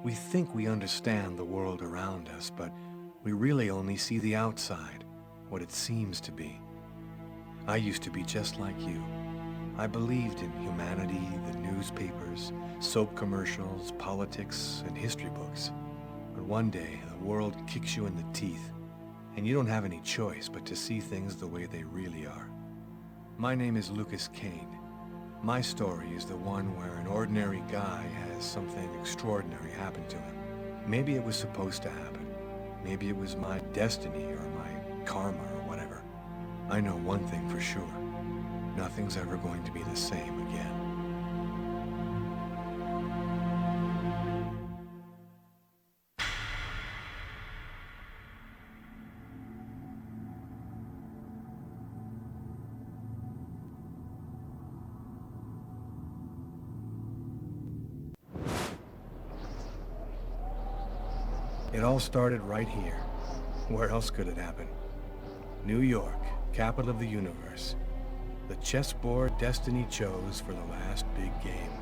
We think we understand the world around us, but we really only see the outside, what it seems to be. I used to be just like you. I believed in humanity, the newspapers, soap commercials, politics, and history books. But one day, the world kicks you in the teeth, and you don't have any choice but to see things the way they really are. My name is Lucas Kane. My story is the one where an ordinary guy has something extraordinary happen to him. Maybe it was supposed to happen. Maybe it was my destiny or my karma or whatever. I know one thing for sure. Nothing's ever going to be the same again. It all started right here. Where else could it happen? New York, capital of the universe. The chessboard destiny chose for the last big game.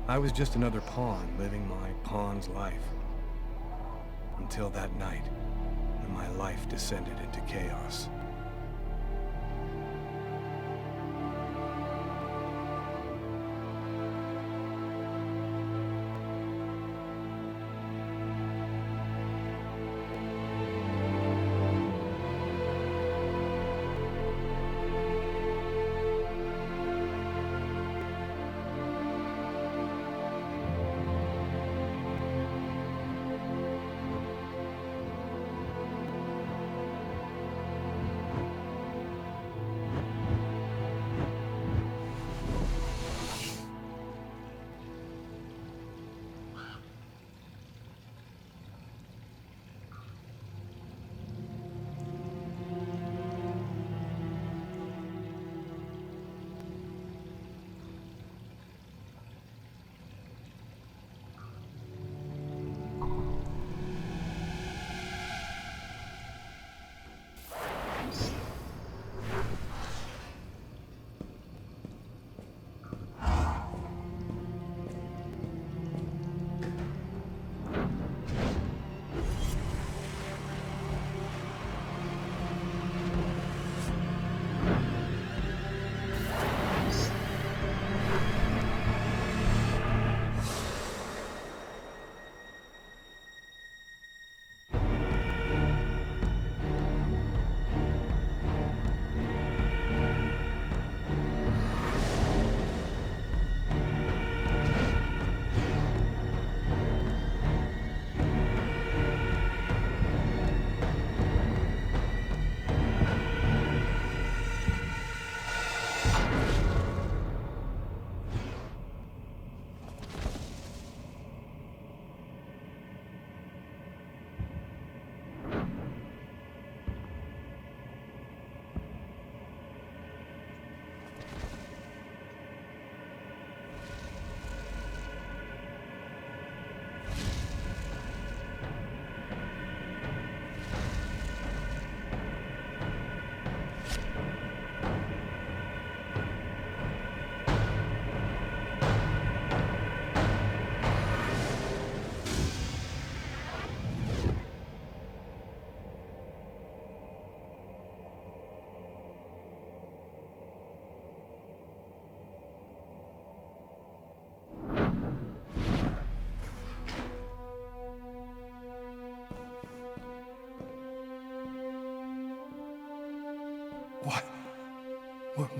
I was just another pawn living my pawn's life. Until that night, when my life descended into chaos.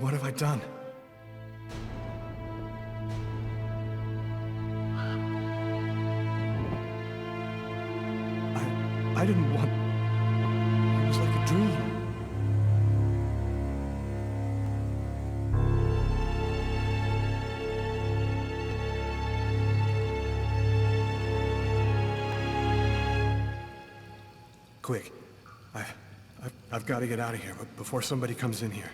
What have I done? I didn't want... It was like a dream. Quick. I've got to get out of here, but before somebody comes in here.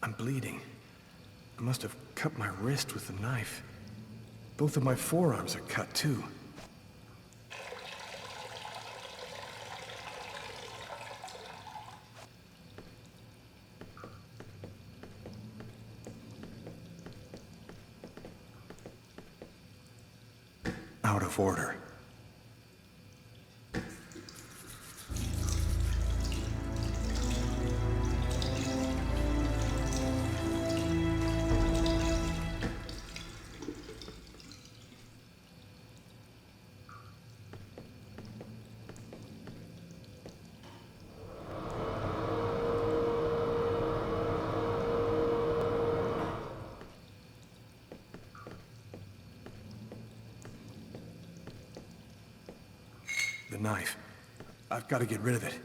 I'm bleeding. I must have cut my wrist with the knife. Both of my forearms are cut, too. Out of order. The knife. I've got to get rid of it.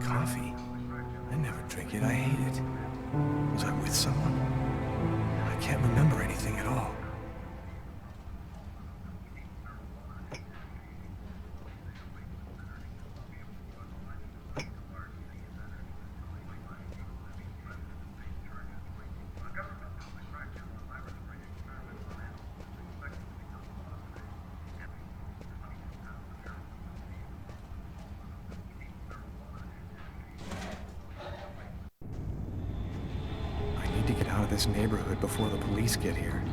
Coffee? I never drink it. I hate it. Was I with someone? I can't remember anything at all. To get out of this neighborhood before the police get here.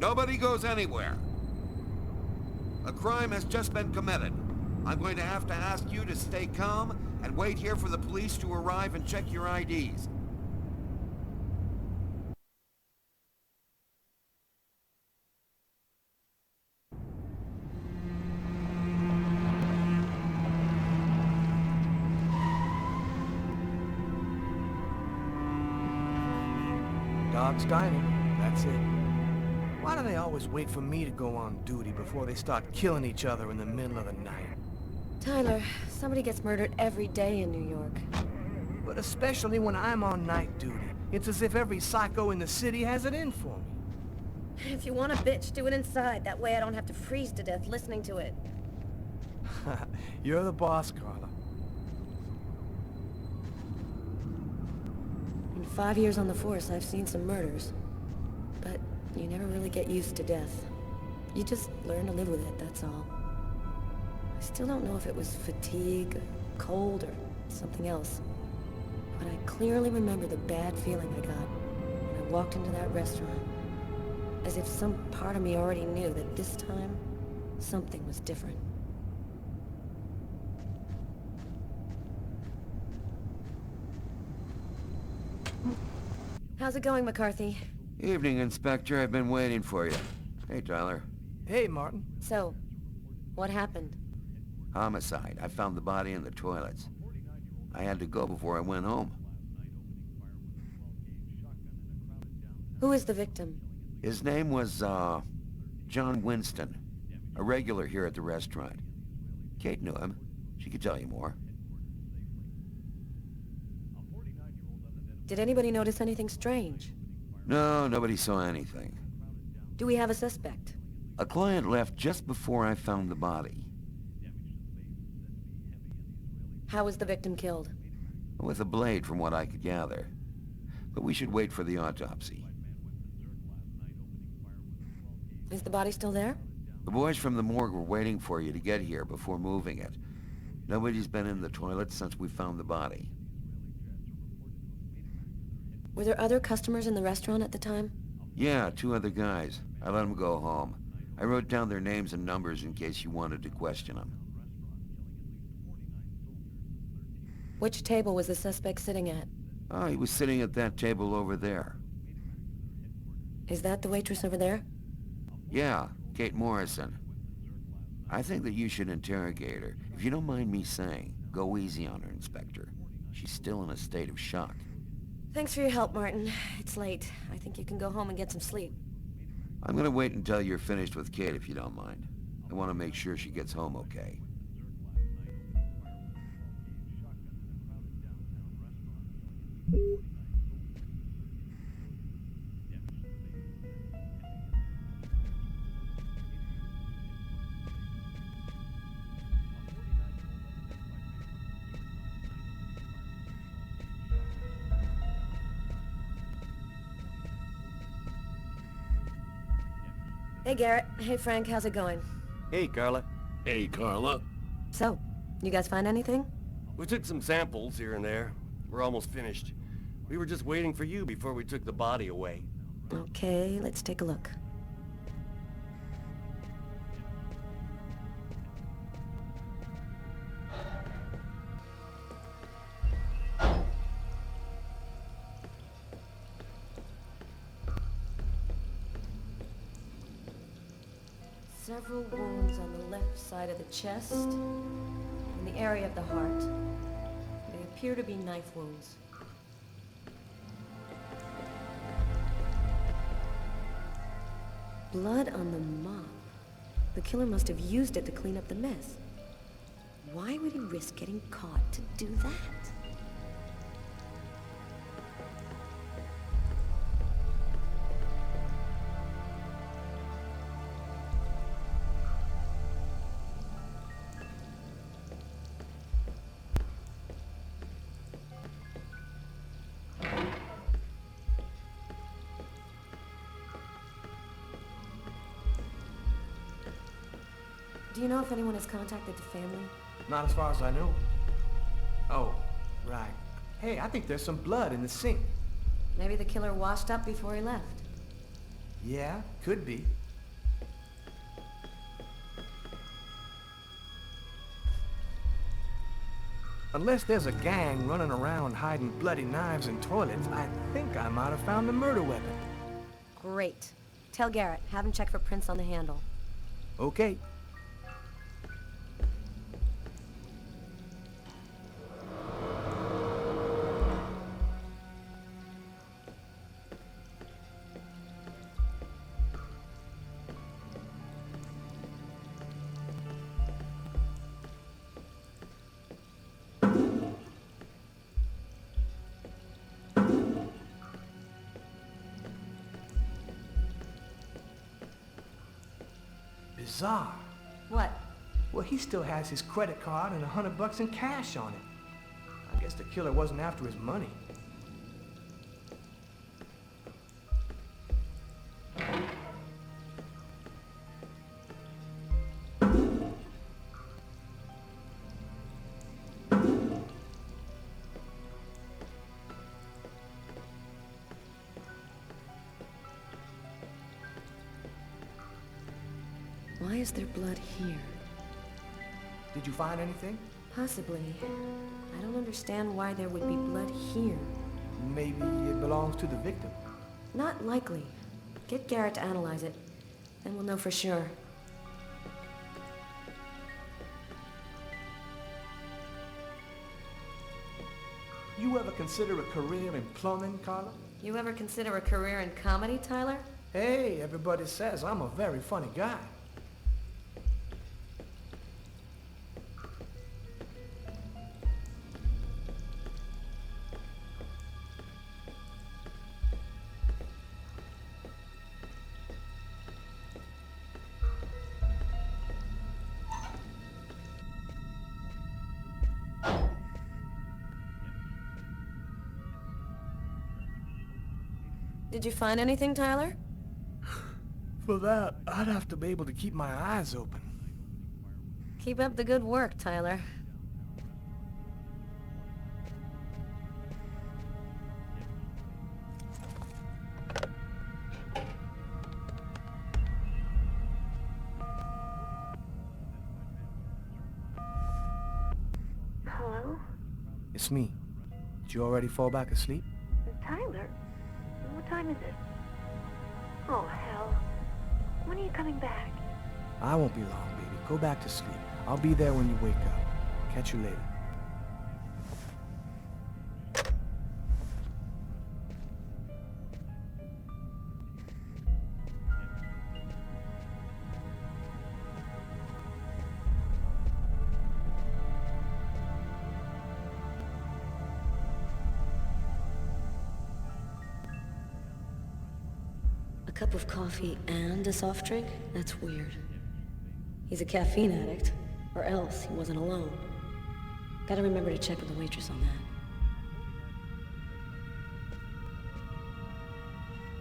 Nobody goes anywhere. A crime has just been committed. I'm going to have to ask you to stay calm and wait here for the police to arrive and check your IDs. Dog's Dining, that's it. Why do they always wait for me to go on duty before they start killing each other in the middle of the night? Tyler, somebody gets murdered every day in New York. But especially when I'm on night duty. It's as if every psycho in the city has it in for me. If you want a bitch, do it inside. That way I don't have to freeze to death listening to it. You're the boss, Carla. In 5 years on the force, I've seen some murders. But you never really get used to death. You just learn to live with it, that's all. I still don't know if it was fatigue, cold, or something else. But I clearly remember the bad feeling I got when I walked into that restaurant. As if some part of me already knew that this time, something was different. How's it going, McCarthy? Evening, Inspector. I've been waiting for you. Hey, Tyler. Hey, Martin. So, what happened? Homicide. I found the body in the toilets. I had to go before I went home. Who is the victim? His name was, John Winston. A regular here at the restaurant. Kate knew him. She could tell you more. Did anybody notice anything strange? No, nobody saw anything. Do we have a suspect? A client left just before I found the body. How was the victim killed? With a blade, from what I could gather. But we should wait for the autopsy. Is the body still there? The boys from the morgue were waiting for you to get here before moving it. Nobody's been in the toilet since we found the body. Were there other customers in the restaurant at the time? Yeah, 2 other guys. I let them go home. I wrote down their names and numbers in case you wanted to question them. Which table was the suspect sitting at? Oh, he was sitting at that table over there. Is that the waitress over there? Yeah, Kate Morrison. I think that you should interrogate her. If you don't mind me saying, go easy on her, Inspector. She's still in a state of shock. Thanks for your help, Martin. It's late. I think you can go home and get some sleep. I'm gonna wait until you're finished with Kate, if you don't mind. I want to make sure she gets home okay. Hey, Garrett. Hey, Frank. How's it going? Hey, Carla. Hey, Carla. So, you guys find anything? We took some samples here and there. We're almost finished. We were just waiting for you before we took the body away. Okay, let's take a look. Several wounds on the left side of the chest, in the area of the heart. They appear to be knife wounds. Blood on the mop. The killer must have used it to clean up the mess. Why would he risk getting caught to do that? Do you know if anyone has contacted the family? Not as far as I know. Oh, right. Hey, I think there's some blood in the sink. Maybe the killer washed up before he left. Yeah, could be. Unless there's a gang running around hiding bloody knives in toilets, I think I might have found the murder weapon. Great. Tell Garrett, have him check for prints on the handle. Okay. Bizarre. What? Well, he still has his credit card and $100 in cash on it. I guess the killer wasn't after his money. Why is there blood here? Did you find anything? Possibly. I don't understand why there would be blood here. Maybe it belongs to the victim. Not likely. Get Garrett to analyze it. Then we'll know for sure. You ever consider a career in plumbing, Carla? You ever consider a career in comedy, Tyler? Hey, everybody says I'm a very funny guy. Did you find anything, Tyler? For that, I'd have to be able to keep my eyes open. Keep up the good work, Tyler. Hello? It's me. Did you already fall back asleep? Tyler? What time is it? Oh, hell. When are you coming back? I won't be long, baby. Go back to sleep. I'll be there when you wake up. Catch you later. A cup of coffee and a soft drink? That's weird. He's a caffeine addict, or else he wasn't alone. Gotta remember to check with the waitress on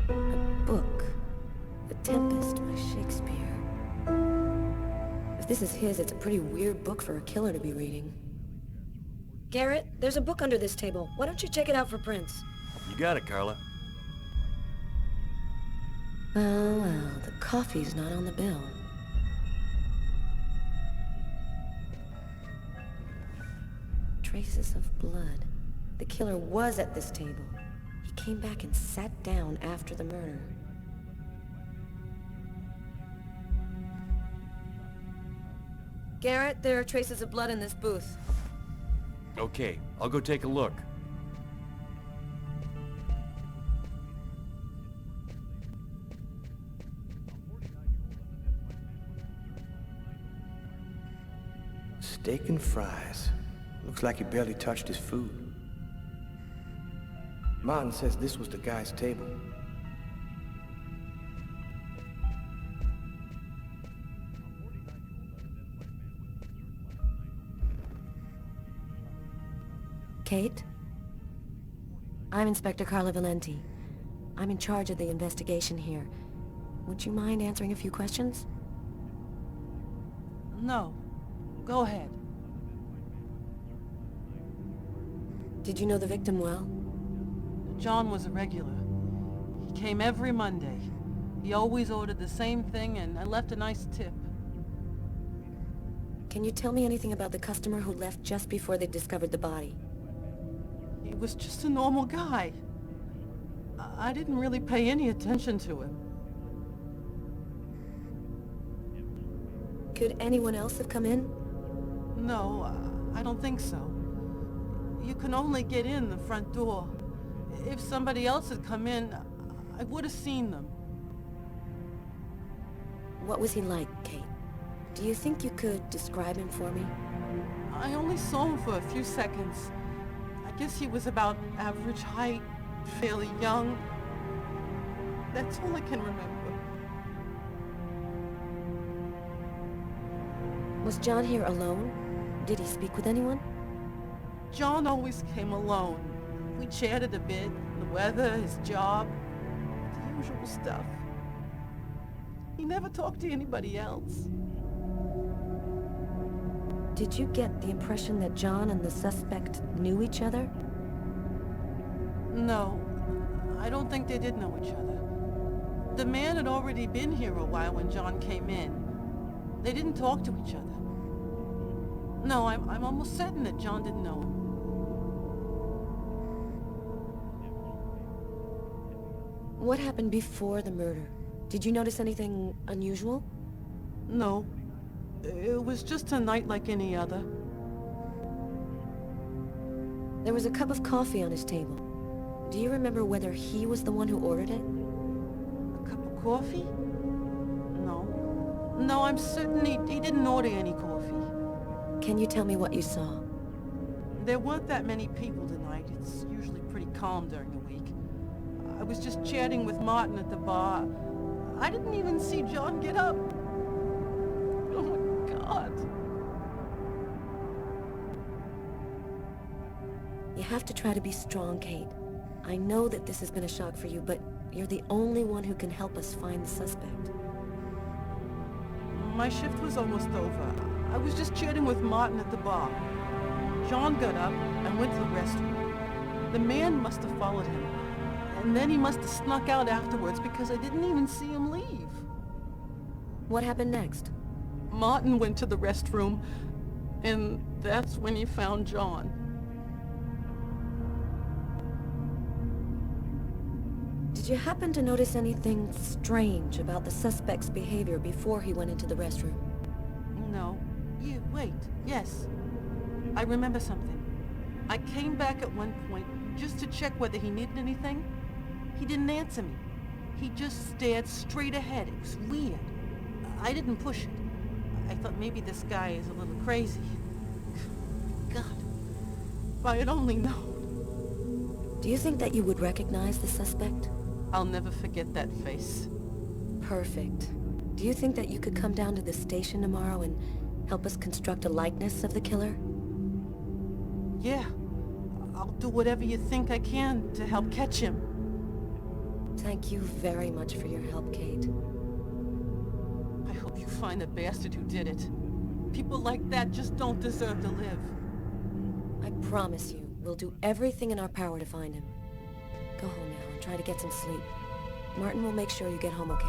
that. A book. The Tempest by Shakespeare. If this is his, it's a pretty weird book for a killer to be reading. Garrett, there's a book under this table. Why don't you check it out for prints? You got it, Carla. Well, the coffee's not on the bill. Traces of blood. The killer was at this table. He came back and sat down after the murder. Garrett, there are traces of blood in this booth. Okay, I'll go take a look. Steak and fries. Looks like he barely touched his food. Martin says this was the guy's table. Kate? I'm Inspector Carla Valenti. I'm in charge of the investigation here. Would you mind answering a few questions? No. Go ahead. Did you know the victim well? John was a regular. He came every Monday. He always ordered the same thing, and I left a nice tip. Can you tell me anything about the customer who left just before they discovered the body? He was just a normal guy. I didn't really pay any attention to him. Could anyone else have come in? No, I don't think so. You can only get in the front door. If somebody else had come in, I would have seen them. What was he like, Kate? Do you think you could describe him for me? I only saw him for a few seconds. I guess he was about average height, fairly young. That's all I can remember. Was John here alone? Did he speak with anyone? John always came alone. We chatted a bit, the weather, his job, the usual stuff. He never talked to anybody else. Did you get the impression that John and the suspect knew each other? No, I don't think they did know each other. The man had already been here a while when John came in. They didn't talk to each other. No, I'm almost certain that John didn't know him. What happened before the murder? Did you notice anything unusual? No. It was just a night like any other. There was a cup of coffee on his table. Do you remember whether he was the one who ordered it? A cup of coffee? No. No, I'm certain he didn't order any coffee. Can you tell me what you saw? There weren't that many people tonight. It's usually pretty calm during the week. I was just chatting with Martin at the bar. I didn't even see John get up. Oh my God. You have to try to be strong, Kate. I know that this has been a shock for you, but you're the only one who can help us find the suspect. My shift was almost over. I was just chatting with Martin at the bar. John got up and went to the restroom. The man must have followed him. And then he must have snuck out afterwards because I didn't even see him leave. What happened next? Martin went to the restroom, and that's when he found John. Did you happen to notice anything strange about the suspect's behavior before he went into the restroom? No. Wait. Yes. I remember something. I came back at one point just to check whether he needed anything. He didn't answer me. He just stared straight ahead. It was weird. I didn't push it. I thought maybe this guy is a little crazy. God. If I had only known. Do you think that you would recognize the suspect? I'll never forget that face. Perfect. Do you think that you could come down to the station tomorrow and help us construct a likeness of the killer? Yeah. I'll do whatever you think I can to help catch him. Thank you very much for your help, Kate. I hope you find the bastard who did it. People like that just don't deserve to live. I promise you, we'll do everything in our power to find him. Go home now and try to get some sleep. Martin will make sure you get home okay.